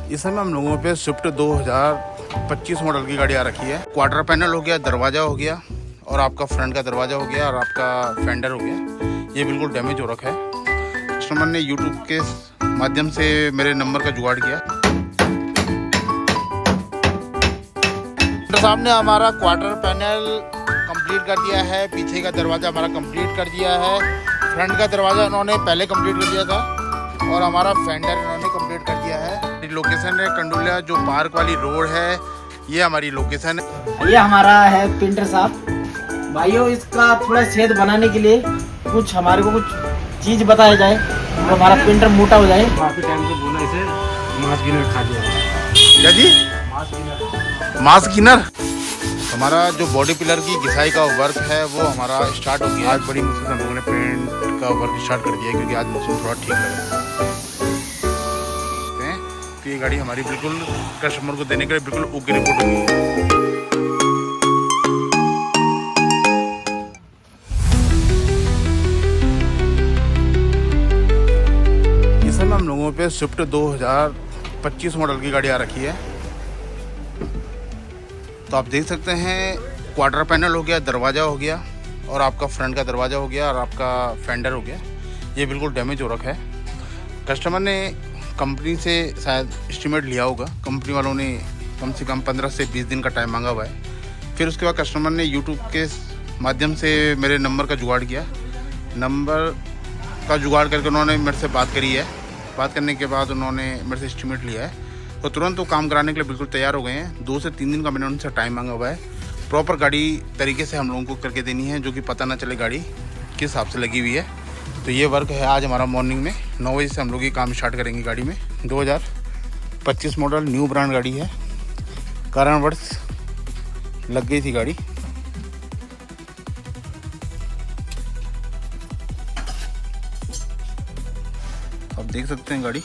इस समय हम लोगों पे स्विफ्ट 2025 मॉडल की गाड़ी आ रखी है। क्वार्टर पैनल हो गया, दरवाज़ा हो गया और आपका फ्रंट का दरवाज़ा हो गया और आपका फेंडर हो गया। ये बिल्कुल डैमेज हो रखा है। कस्टमर ने यूट्यूब के माध्यम से मेरे नंबर का जुगाड़ किया। साहब ने हमारा क्वार्टर पैनल कंप्लीट कर दिया है, पीछे का दरवाज़ा हमारा कंप्लीट कर दिया है, फ्रंट का दरवाज़ा उन्होंने पहले कंप्लीट कर दिया था और हमारा फेंडर इन्होंने कंप्लीट कर दिया है। लोकेशन है कंडोलिया, जो पार्क वाली रोड है, ये हमारी लोकेशन है। ये हमारा है पेंटर साहब। भाइयों, इसका थोड़ा छेद बनाने के लिए कुछ हमारे को कुछ चीज़ बताया जाए और हमारा पेंटर मोटा हो जाए। काफी टाइम से बोला इसे मास गिनर खा लिया। क्या जी? मास गिनर। हमारा जो बॉडी पिलर की घिसाई का वर्क है वो हमारा स्टार्ट हो गया। आज बड़ी मुश्किल से हम लोगों ने पेंट का वर्क स्टार्ट कर दिया क्योंकि आज मौसम थोड़ा ठीक लगा। तो ये गाड़ी हमारी बिल्कुल कस्टमर को देने के लिए बिल्कुल ओके रिपोर्ट होगी। इस समय हम लोगों पे स्विफ्ट 2025 मॉडल की गाड़ी आ रखी है। तो आप देख सकते हैं क्वार्टर पैनल हो गया, दरवाज़ा हो गया और आपका फ्रंट का दरवाज़ा हो गया और आपका फेंडर हो गया। ये बिल्कुल डैमेज हो रखा है। कस्टमर ने कंपनी से शायद एस्टीमेट लिया होगा। कंपनी वालों ने कम से कम 15 से 20 दिन का टाइम मांगा हुआ है। फिर उसके बाद कस्टमर ने यूट्यूब के माध्यम से मेरे नंबर का जुगाड़ किया। नंबर का जुगाड़ करके उन्होंने मेरे से बात करी है। बात करने के बाद उन्होंने मेरे से एस्टीमेट लिया है तो तुरंत वो काम कराने के लिए बिल्कुल तैयार हो गए हैं। 2 से 3 दिन का मैंने उनसे टाइम मांगा हुआ है। प्रॉपर गाड़ी तरीके से हम लोगों को करके देनी है, जो कि पता ना चले गाड़ी किस हिसाब से लगी हुई है। तो ये वर्क है आज हमारा मॉर्निंग में 9 बजे से हम लोग ये काम स्टार्ट करेंगे गाड़ी में। 2025 मॉडल न्यू ब्रांड गाड़ी है। कारणवश लग गई थी गाड़ी। आप देख सकते हैं गाड़ी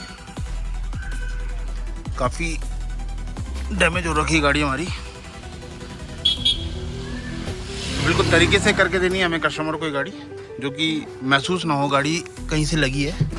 काफ़ी डैमेज हो रखी है गाड़ी हमारी। बिल्कुल तरीके से करके देनी है हमें कस्टमर को ये गाड़ी, जो कि महसूस ना हो गाड़ी कहीं से लगी है।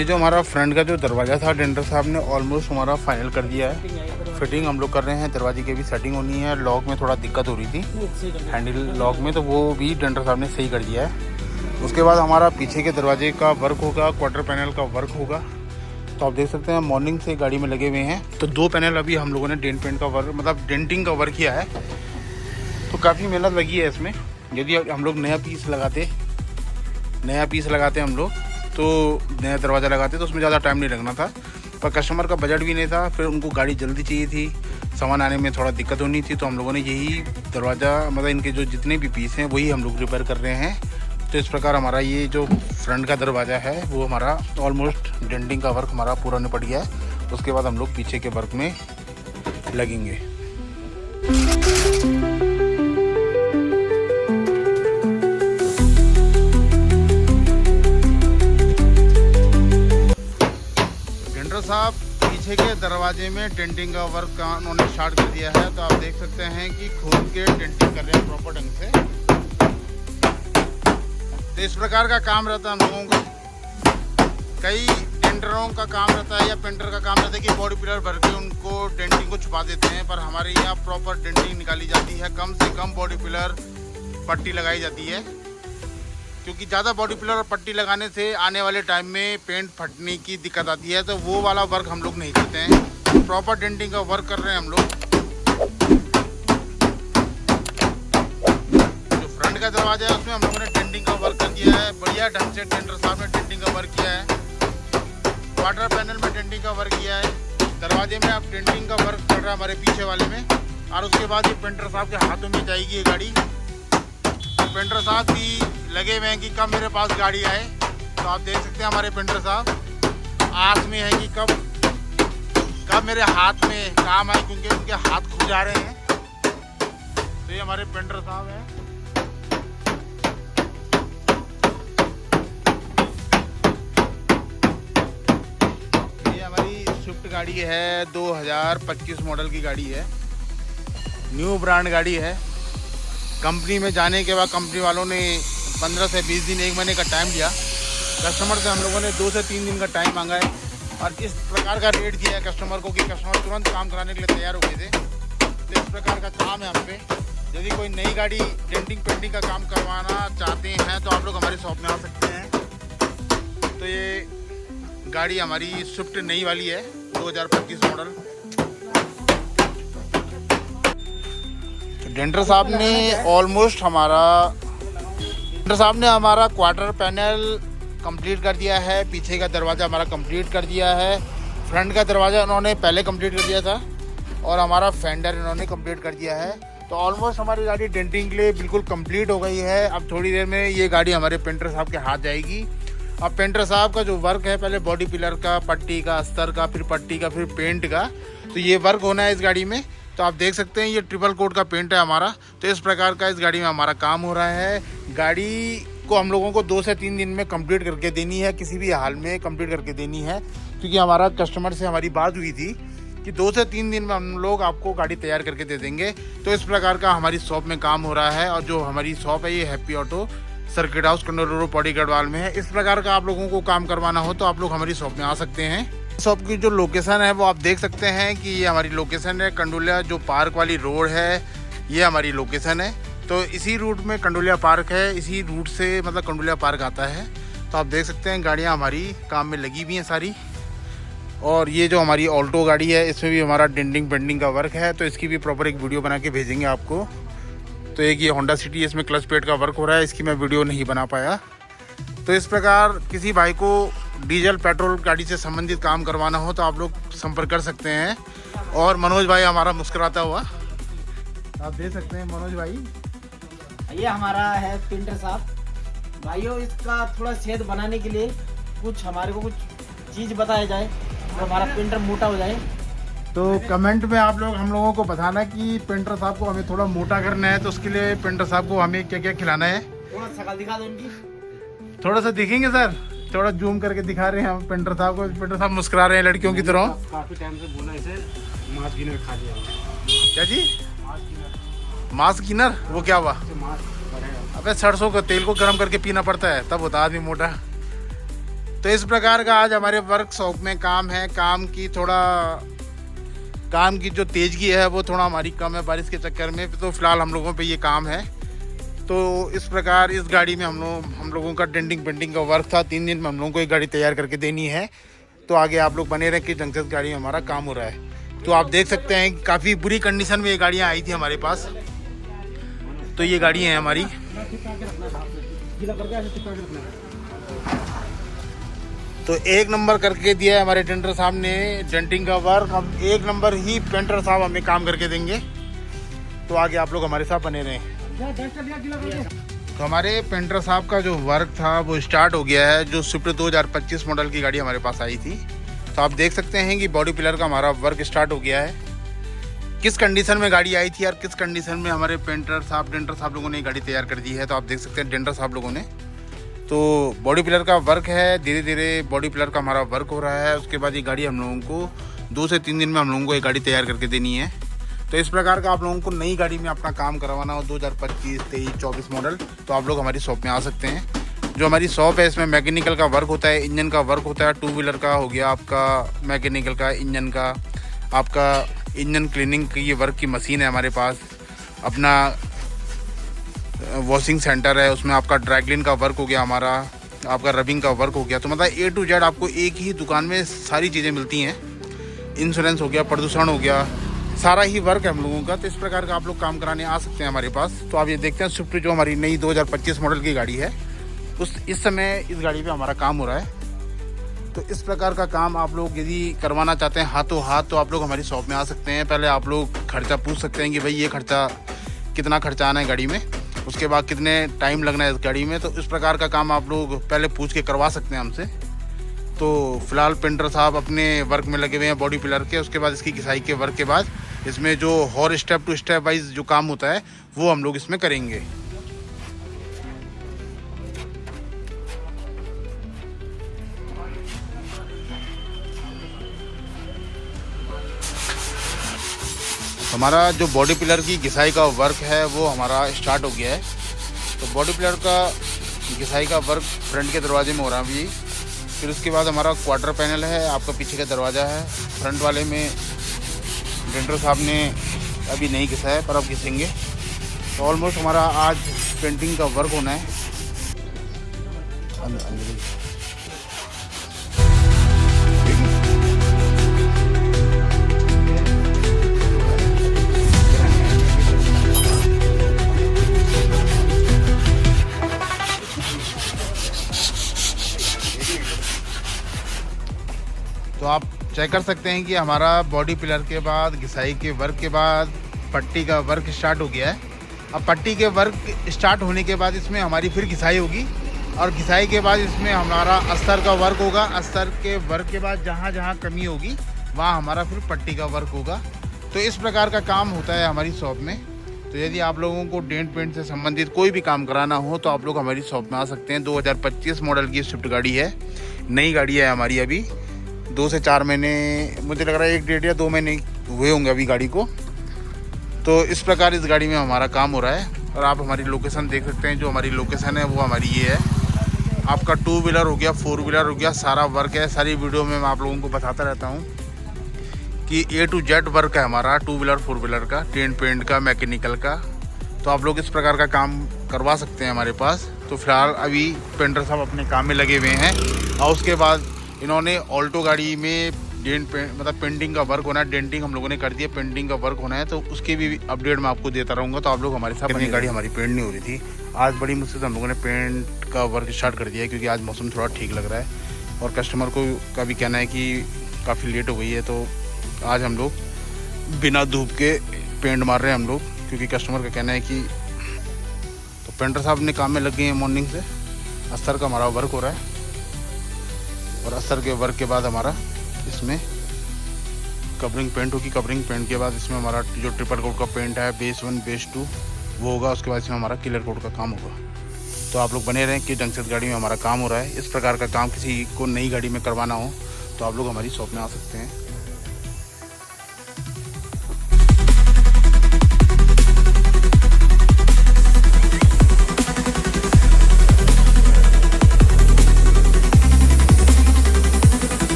जो हमारा फ्रंट का जो दरवाज़ा था, डेंटर साहब ने ऑलमोस्ट हमारा फाइनल कर दिया है। फिटिंग हम लोग कर रहे हैं। दरवाजे की भी सेटिंग होनी है। लॉक में थोड़ा दिक्कत हो रही थी, हैंडल लॉक में, तो वो भी डेंटर साहब ने सही कर दिया है। उसके बाद हमारा पीछे के दरवाजे का वर्क होगा, क्वार्टर पैनल का वर्क होगा। तो आप देख सकते हैं मॉर्निंग से गाड़ी में लगे हुए हैं। तो 2 पैनल अभी हम लोगों ने डेंट पेंट का वर्क, मतलब डेंटिंग का वर्क किया है। तो काफ़ी मेहनत लगी है इसमें। यदि हम लोग नया पीस लगाते हम लोग, तो नया दरवाज़ा लगाते तो उसमें ज़्यादा टाइम नहीं लगना था। पर कस्टमर का बजट भी नहीं था, फिर उनको गाड़ी जल्दी चाहिए थी, सामान आने में थोड़ा दिक्कत होनी थी। तो हम लोगों ने यही दरवाज़ा, मतलब इनके जो जितने भी पीस हैं वही हम लोग रिपेयर कर रहे हैं। तो इस प्रकार हमारा ये जो फ्रंट का दरवाज़ा है वो हमारा ऑलमोस्ट डेंटिंग का वर्क हमारा पूरा निपट गया है। उसके बाद हम लोग पीछे के वर्क में लगेंगे। साहब पीछे के दरवाजे में डेंटिंग का वर्क का उन्होंने स्टार्ट कर दिया है। तो आप देख सकते हैं कि खोल के डेंटिंग कर रहे हैं प्रॉपर ढंग से। तो इस प्रकार का काम रहता है हम लोगों का। कई टेंडरों का काम रहता है या पेंटर का काम रहता है कि बॉडी पिलर भर के उनको डेंटिंग को छुपा देते हैं, पर हमारे यहाँ प्रॉपर डेंटिंग निकाली जाती है। कम से कम बॉडी पिलर पट्टी लगाई जाती है, क्योंकि ज़्यादा बॉडी पिलर और पट्टी लगाने से आने वाले टाइम में पेंट फटने की दिक्कत आती है। तो वो वाला वर्क हम लोग नहीं करते हैं। प्रॉपर डेंटिंग का वर्क कर रहे हैं हम लोग। जो फ्रंट का दरवाजा है उसमें हम लोगों ने डेंटिंग का वर्क कर दिया है। बढ़िया ढंग से टेंडर साहब ने डेंटिंग का वर्क किया है। क्वार्टर पैनल में डेंटिंग का वर्क किया है। दरवाजे में अब डेंटिंग का वर्क चल रहा है हमारे पीछे वाले में। और उसके बाद ये पेंटर साहब के हाथों में जाएगी ये गाड़ी। पेंटर साहब भी लगे हुए हैं कि कब मेरे पास गाड़ी आए। तो आप देख सकते हैं हमारे पेंटर साहब आस में है कि कब मेरे हाथ में काम आए, क्योंकि उनके हाथ खुल जा रहे हैं। तो ये हमारे पेंटर साहब हैं। ये हमारी स्विफ्ट गाड़ी है, 2025 मॉडल की गाड़ी है। न्यू ब्रांड गाड़ी है। कंपनी में जाने के बाद कंपनी वालों ने 15 से 20 दिन, 1 महीने का टाइम लिया। कस्टमर से हम लोगों ने 2 से 3 दिन का टाइम मांगा है और इस प्रकार का रेट दिया है कस्टमर को कि कस्टमर तुरंत काम कराने के लिए तैयार हो गए थे। तो इस प्रकार का काम है हम पे। यदि कोई नई गाड़ी डेंटिंग पेंटिंग का काम करवाना चाहते हैं तो आप लोग हमारी शॉप में आ सकते हैं। तो ये गाड़ी हमारी स्विफ्ट नई वाली है, 2025 मॉडल। डेंटर साहब ने हमारा क्वार्टर पैनल कंप्लीट कर दिया है। पीछे का दरवाज़ा हमारा कंप्लीट कर दिया है। फ्रंट का दरवाज़ा उन्होंने पहले कंप्लीट कर दिया था और हमारा फेंडर इन्होंने कंप्लीट कर दिया है। तो ऑलमोस्ट हमारी गाड़ी डेंटिंग के लिए बिल्कुल कंप्लीट हो गई है। अब थोड़ी देर में ये गाड़ी हमारे पेंटर साहब के हाथ जाएगी। अब पेंटर साहब का जो वर्क है, पहले बॉडी पिलर का, पट्टी का, अस्तर का, फिर पट्टी का, फिर पेंट का, तो ये वर्क होना है इस गाड़ी में। तो आप देख सकते हैं ये ट्रिपल कोट का पेंट है हमारा। तो इस प्रकार का इस गाड़ी में हमारा काम हो रहा है। गाड़ी को हम लोगों को 2 से 3 दिन में कंप्लीट करके देनी है, किसी भी हाल में कंप्लीट करके देनी है, क्योंकि हमारा कस्टमर से हमारी बात हुई थी कि 2 से 3 दिन में हम लोग आपको गाड़ी तैयार करके दे देंगे। तो इस प्रकार का हमारी शॉप में काम हो रहा है। और जो हमारी शॉप है ये happy auto, circuit house, condor road, Pauri Garhwal में है। इस प्रकार का आप लोगों को काम करवाना हो तो आप लोग हमारी शॉप में आ सकते हैं। शॉप की जो लोकेशन है वो आप देख सकते हैं कि ये हमारी लोकेशन है कंडोलिया, जो पार्क वाली रोड है, ये हमारी लोकेशन है। तो इसी रूट में कंडोलिया पार्क है, इसी रूट से मतलब कंडोलिया पार्क आता है। तो आप देख सकते हैं गाड़ियाँ हमारी काम में लगी हुई हैं सारी। और ये जो हमारी ऑल्टो गाड़ी है इसमें भी हमारा डेंटिंग पेंटिंग का वर्क है। तो इसकी भी प्रॉपर एक वीडियो बना के भेजेंगे आपको। तो एक ये होंडा सिटी, इसमें क्लच प्लेट का वर्क हो रहा है, इसकी मैं वीडियो नहीं बना पाया। तो इस प्रकार किसी भाई को डीजल पेट्रोल गाड़ी से संबंधित काम करवाना हो तो आप लोग संपर्क कर सकते हैं। और मनोज भाई हमारा मुस्कुराता हुआ आप देख सकते हैं। मनोज भाई ये हमारा है पेंटर साहब। भाइयों इसका थोड़ा छेद बनाने के लिए कुछ हमारे को कुछ चीज़ बताया जाए तो हमारा पेंटर मोटा हो जाए। तो कमेंट में आप लोग हम लोगों को बताना कि पेंटर साहब को हमें थोड़ा मोटा करना है, तो उसके लिए पेंटर साहब को हमें क्या क्या खिलाना है। थोड़ा शकल दिखा दो इनकी। थोड़ा सा दिखेंगे सर, थोड़ा जूम करके दिखा रहे हैं हम पेंटर साहब को। पेंटर साहब मुस्कुरा रहे हैं लड़कियों की तरह। काफी टाइम से बोला इसे मांस गिनर खा लिया। क्या जी? मांस गिनर? वो क्या हुआ? अबे सरसों का तेल को गर्म करके पीना पड़ता है तब होता आदमी मोटा। तो इस प्रकार का आज हमारे वर्कशॉप में काम है। काम की जो तेजगी है वो थोड़ा हमारी कम है बारिश के चक्कर में। तो फिलहाल हम लोगों पे ये काम है। तो इस प्रकार इस गाड़ी में हम लोगों का डेंटिंग पेंटिंग का वर्क था। 3 दिन में हम लोगों को ये गाड़ी तैयार करके देनी है। तो आगे आप लोग बने रहें कि ढंग से इस गाड़ी में हमारा काम हो रहा है। तो आप देख सकते हैं काफ़ी बुरी कंडीशन में ये गाड़ियाँ आई थी हमारे पास। तो ये गाड़ी है हमारी। तो 1 नंबर करके दिया है हमारे टेंडर साहब ने डेंटिंग का वर्क। हम 1 नंबर ही पेंटर साहब हमें काम करके देंगे। तो आगे आप लोग हमारे साथ बने रहें। तो हमारे पेंटर साहब का जो वर्क था वो स्टार्ट हो गया है। जो स्विफ्ट 2025 मॉडल की गाड़ी हमारे पास आई थी। तो आप देख सकते हैं कि बॉडी पिलर का हमारा वर्क स्टार्ट हो गया है। किस कंडीशन में गाड़ी आई थी और किस कंडीशन में हमारे डेंटर साहब लोगों ने गाड़ी तैयार कर दी है। तो आप देख सकते हैं डेंटर साहब लोगों ने। तो बॉडी पिलर का वर्क है, धीरे धीरे बॉडी पिलर का हमारा वर्क हो रहा है। उसके बाद ये गाड़ी हम लोगों को 2 से 3 दिन में हम लोगों को ये गाड़ी तैयार करके देनी है। तो इस प्रकार का आप लोगों को नई गाड़ी में अपना काम करवाना हो 2025, 23, 24 मॉडल, तो आप लोग हमारी शॉप में आ सकते हैं। जो हमारी शॉप है इसमें मैकेनिकल का वर्क होता है, इंजन का वर्क होता है। 2 व्हीलर का हो गया आपका, मैकेनिकल का, इंजन का, आपका इंजन क्लीनिंग की ये वर्क की मशीन है हमारे पास। अपना वॉशिंग सेंटर है, उसमें आपका ड्राइक्लीन का वर्क हो गया, हमारा आपका रबिंग का वर्क हो गया। तो मतलब A to Z आपको एक ही दुकान में सारी चीज़ें मिलती हैं। इंश्योरेंस हो गया, प्रदूषण हो गया, सारा ही वर्क है हम लोगों का। तो इस प्रकार का आप लोग काम कराने आ सकते हैं हमारे पास। तो आप ये देखते हैं स्विफ्ट जो हमारी नई 2025 मॉडल की गाड़ी है, इस समय इस गाड़ी पे हमारा काम हो रहा है। तो इस प्रकार का काम आप लोग यदि करवाना चाहते हैं हाथों हाथ, तो आप लोग हमारी शॉप में आ सकते हैं। पहले आप लोग खर्चा पूछ सकते हैं कि भाई ये खर्चा कितना खर्चा आना है गाड़ी में, उसके बाद कितने टाइम लगना है इस गाड़ी में। तो इस प्रकार का काम आप लोग पहले पूछ के करवा सकते हैं हमसे। तो फिलहाल पेंटर साहब अपने वर्क में लगे हुए हैं बॉडी पिलर के। उसके बाद इसकी घिसाई के वर्क के बाद इसमें जो और स्टेप टू स्टेप वाइज जो काम होता है वो हम लोग इसमें करेंगे। हमारा जो बॉडी पिलर की घिसाई का वर्क है वो हमारा स्टार्ट हो गया है। तो बॉडी पिलर का घिसाई का वर्क फ्रंट के दरवाजे में हो रहा है अभी। फिर उसके बाद हमारा क्वार्टर पैनल है, आपका पीछे का दरवाज़ा है। फ्रंट वाले में पेंटर साहब ने अभी नहीं घिसा है, पर अब घिसेंगे। तो ऑलमोस्ट हमारा आज पेंटिंग का वर्क होना है। तो आप चेक कर सकते हैं कि हमारा बॉडी पिलर के बाद घिसाई के वर्क के बाद पट्टी का वर्क स्टार्ट हो गया है। अब पट्टी के वर्क स्टार्ट होने के बाद इसमें हमारी फिर घिसाई होगी, और घिसाई के बाद इसमें हमारा अस्तर का वर्क होगा। अस्तर के वर्क के बाद जहाँ जहाँ कमी होगी वहाँ हमारा फिर पट्टी का वर्क होगा। तो इस प्रकार का काम होता है हमारी शॉप में। तो यदि आप लोगों को डेंट पेंट से संबंधित कोई भी काम कराना हो तो आप लोग हमारी शॉप में आ सकते हैं। 2025 मॉडल की स्विफ्ट गाड़ी है, नई गाड़ी है हमारी। अभी 2 से 4 महीने, मुझे लग रहा है 1 डेढ़ या 2 महीने हुए होंगे अभी गाड़ी को। तो इस प्रकार इस गाड़ी में हमारा काम हो रहा है। और आप हमारी लोकेशन देख सकते हैं। जो हमारी लोकेशन है वो हमारी ये है। आपका 2 व्हीलर हो गया, 4 व्हीलर हो गया, सारा वर्क है। सारी वीडियो में मैं आप लोगों को बताता रहता हूँ कि A to Z वर्क है हमारा 2 व्हीलर 4 व्हीलर का, डेंट पेंट का, मैकेनिकल का। तो आप लोग इस प्रकार का काम करवा सकते हैं हमारे पास। तो फिलहाल अभी पेंटर साहब अपने काम में लगे हुए हैं, और उसके बाद इन्होंने ऑल्टो गाड़ी में डेंट मतलब पेंटिंग का वर्क होना है। डेंटिंग हम लोगों ने कर दिया, पेंटिंग का वर्क होना है। तो उसकी भी अपडेट मैं आपको देता रहूँगा। तो आप लोग हमारे साथ। गाड़ी हमारी पेंट नहीं हो रही थी, आज बड़ी मुश्किल से हम लोगों ने पेंट का वर्क स्टार्ट कर दिया है, क्योंकि आज मौसम थोड़ा ठीक लग रहा है और कस्टमर को का भी कहना है कि काफ़ी लेट हो गई है। तो आज हम लोग बिना धूप के पेंट मार रहे हैं हम लोग, क्योंकि कस्टमर का कहना है कि। तो पेंटर साहब ने काम में लग गए हैं मॉर्निंग से। अस्तर का हमारा वर्क हो रहा है, और अस्तर के वर्क के बाद हमारा इसमें कवरिंग पेंट होगी। कवरिंग पेंट के बाद इसमें हमारा जो ट्रिपल कोट का पेंट है, बेस 1 बेस 2 वो होगा। उसके बाद इसमें हमारा क्लियर कोट का काम होगा। तो आप लोग बने रहें कि ढंग से गाड़ी में हमारा काम हो रहा है। इस प्रकार का काम किसी को नई गाड़ी में करवाना हो तो आप लोग हमारी शॉप में आ सकते हैं।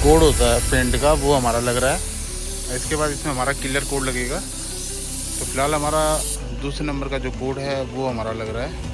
कोड होता है पेंट का वो हमारा लग रहा है। इसके बाद इसमें हमारा क्लियर कोड लगेगा। तो फिलहाल हमारा दूसरे नंबर का जो कोड है वो हमारा लग रहा है।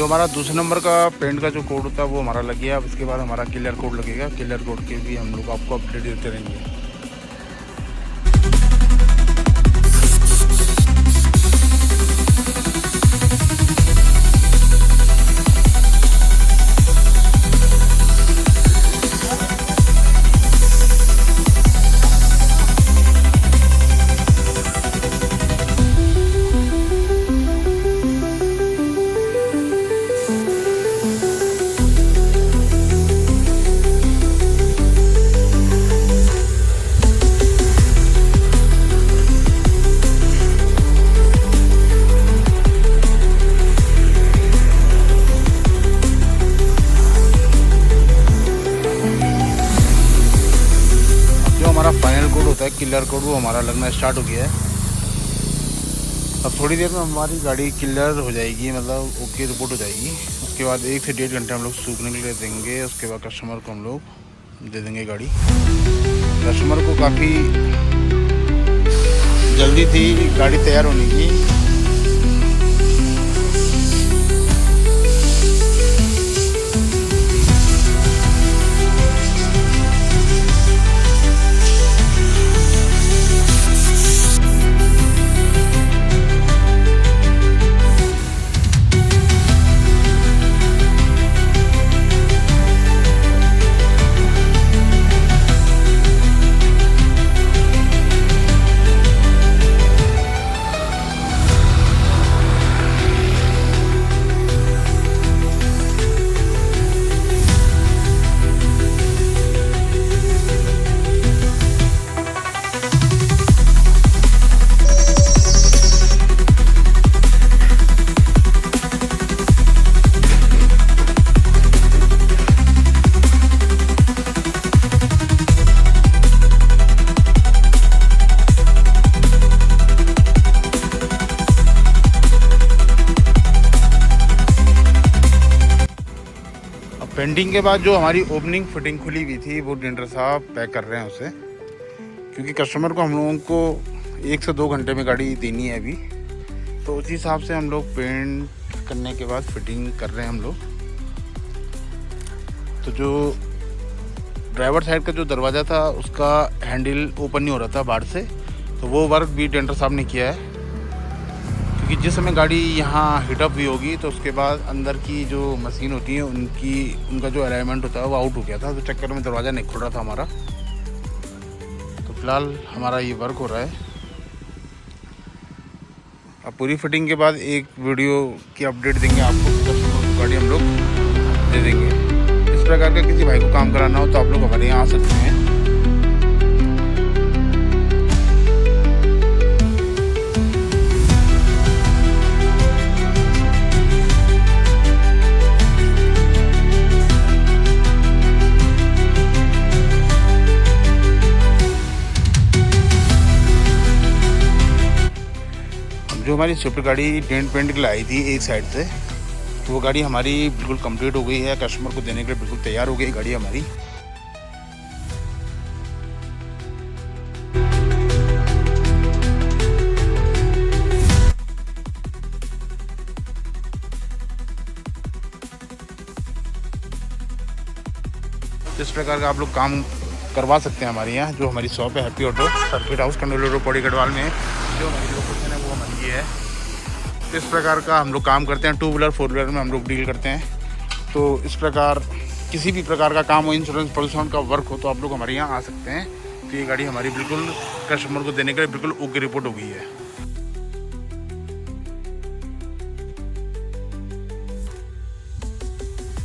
जो हमारा दूसरे नंबर का पेंट का जो कोड होता है वो हमारा लग गया। अब इसके बाद हमारा क्लियर कोड लगेगा। क्लियर कोड के भी हम लोग आपको अपडेट देते रहेंगे। फाइनल कोड होता है क्लियर कोड, वो हमारा लगना स्टार्ट हो गया है। अब थोड़ी देर में हमारी गाड़ी क्लियर हो जाएगी, मतलब ओके रिपोर्ट हो जाएगी। उसके बाद 1 से 1.5 घंटे हम लोग सूखने के लिए देंगे। उसके बाद कस्टमर को हम लोग दे देंगे गाड़ी। कस्टमर को काफ़ी जल्दी थी गाड़ी तैयार होने की। पेंटिंग के बाद जो हमारी ओपनिंग फिटिंग खुली हुई थी वो टेंडर साहब पैक कर रहे हैं उसे, क्योंकि कस्टमर को हम लोगों को 1 से 2 घंटे में गाड़ी देनी है अभी। तो उसी हिसाब से हम लोग पेंट करने के बाद फिटिंग कर रहे हैं हम लोग। तो जो ड्राइवर साइड का जो दरवाज़ा था उसका हैंडल ओपन नहीं हो रहा था बाहर से, तो वो वर्क भी टेंडर साहब ने किया है। क्योंकि जिस समय गाड़ी यहाँ हीटअप भी होगी तो उसके बाद अंदर की जो मशीन होती है उनका जो अलाइनमेंट होता है वो आउट हो गया था, तो चक्कर में दरवाज़ा नहीं खुल रहा था हमारा। तो फिलहाल हमारा ये वर्क हो रहा है। अब पूरी फिटिंग के बाद एक वीडियो की अपडेट देंगे आपको। गाड़ी हम लोग दे देंगे। इस प्रकार का किसी भाई को काम कराना हो तो आप लोग हमारे यहाँ आ सकते हैं। जो हमारी स्विफ्ट गाड़ी डेंट पेंट के लिए आई थी एक साइड से, तो वो गाड़ी हमारी बिल्कुल कंप्लीट हो गई है। कस्टमर को देने के लिए बिल्कुल तैयार हो गई गाड़ी हमारी। इस प्रकार का आप लोग काम करवा सकते हैं हमारे यहाँ। जो हमारी शॉप है happy auto, circuit house Kandoli road Pauri Garhwal में। जो हमारी लोकेशन है वो हमारी ये है। इस प्रकार का हम लोग काम करते हैं। 2 व्हीलर 4 व्हीलर में हम लोग डील करते हैं। तो इस प्रकार किसी भी प्रकार का काम हो, इंश्योरेंस पोल्यूशन का वर्क हो, तो आप लोग हमारे यहाँ आ सकते हैं। तो ये गाड़ी हमारी बिल्कुल कस्टमर को देने के लिए बिल्कुल ओके रिपोर्ट हो गई है।